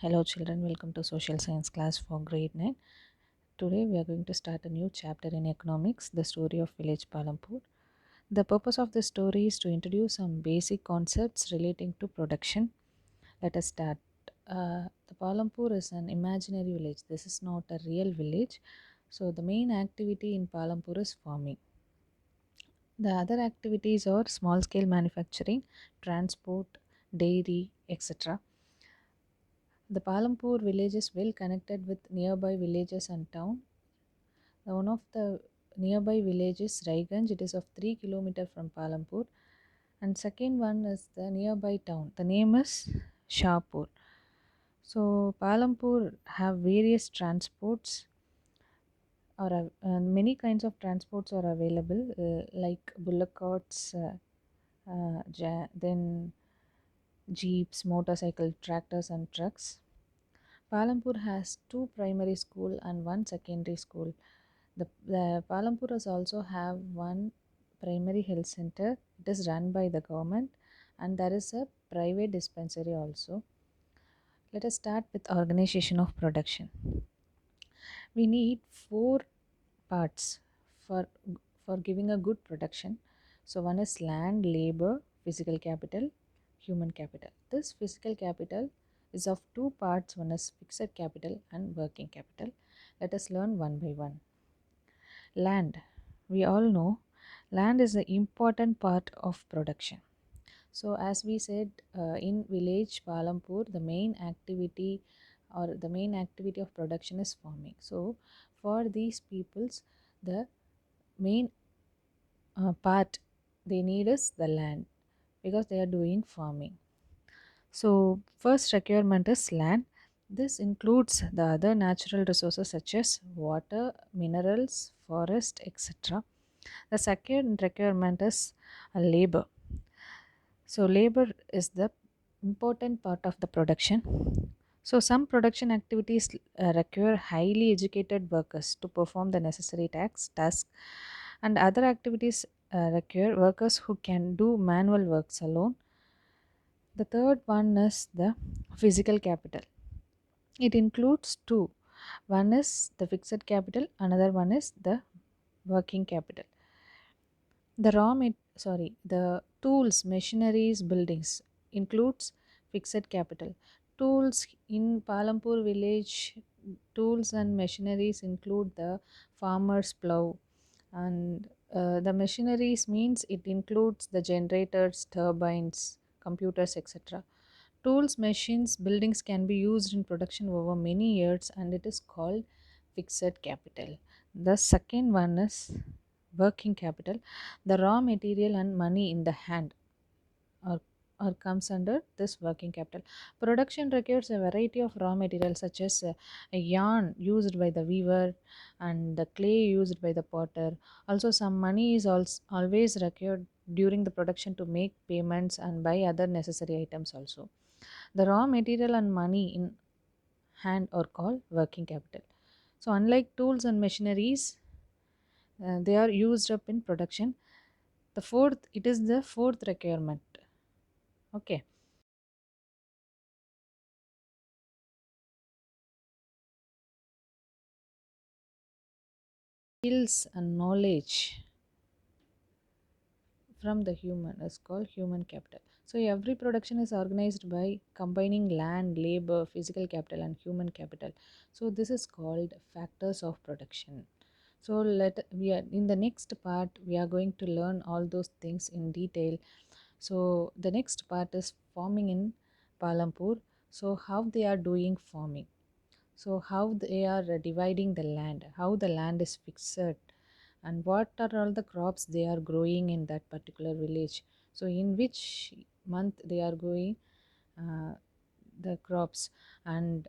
Hello children, welcome to social science class for grade 9. Today we are going to start a new chapter in economics, the story of village Palampur. The purpose of this story is to introduce some basic concepts relating to production. Let us start. The Palampur is an imaginary village. This is not a real village. So the main activity in Palampur is farming. The other activities are small scale manufacturing, transport, dairy, etc. The Palampur village is well connected with nearby villages and town. One of the nearby villages is Raiganj. It is of 3 kilometers from Palampur. And second one is the nearby town. The name is Shahpur. So Palampur have various transports or many kinds of transports are available like bullock carts, then jeeps, motorcycle, tractors and trucks. Palampur has two primary school and one secondary school. The Palampuras also have one primary health center. It is run by the government and there is a private dispensary also. Let us start with organization of production. We need four parts for giving a good production. So one is land, labor, physical capital, human capital. This physical capital is of two parts. One is fixed capital and working capital. Let us learn one by one. Land. We all know land is the important part of production. So, as we said, in village Palampur, the main activity of production is farming. So, for these peoples, the main part they need is the land because they are doing farming. So, first requirement is land. This includes the other natural resources such as water, minerals, forest, etc. The second requirement is labor. So, labor is the important part of the production. So, some production activities require highly educated workers to perform the necessary tasks, and other activities require workers who can do manual works alone. The third one is the physical capital. It includes two. One is the fixed capital, another one is the working capital. The tools, machineries, buildings includes fixed capital. Tools in Palampur village, tools and machineries include the farmer's plow, and the machineries means it includes the generators, turbines, computers, etc. Tools, machines, buildings can be used in production over many years and it is called fixed capital. The second one is working capital. The raw material and money in the hand or comes under this working capital. Production requires a variety of raw materials such as a yarn used by the weaver and the clay used by the potter. Also, some money is also always required during the production to make payments and buy other necessary items also. The raw material and money in hand are called working capital. So, unlike tools and machineries, they are used up in production. It is the fourth requirement. Okay. Skills and knowledge from the human is called human capital. So every production is organized by combining land, labor, physical capital and human capital. So this is called factors of production. So let we are in the next part we are going to learn all those things in detail. So the next part is farming in Palampur. So how they are doing farming. So how they are dividing the land, how the land is fixed, and what are all the crops they are growing in that particular village. So in which month they are growing uh, the crops, and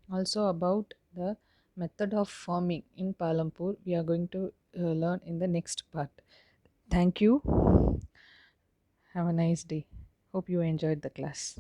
also about the method of farming in Palampur we are going to learn in the next part. Thank you. Have a nice day. Hope you enjoyed the class.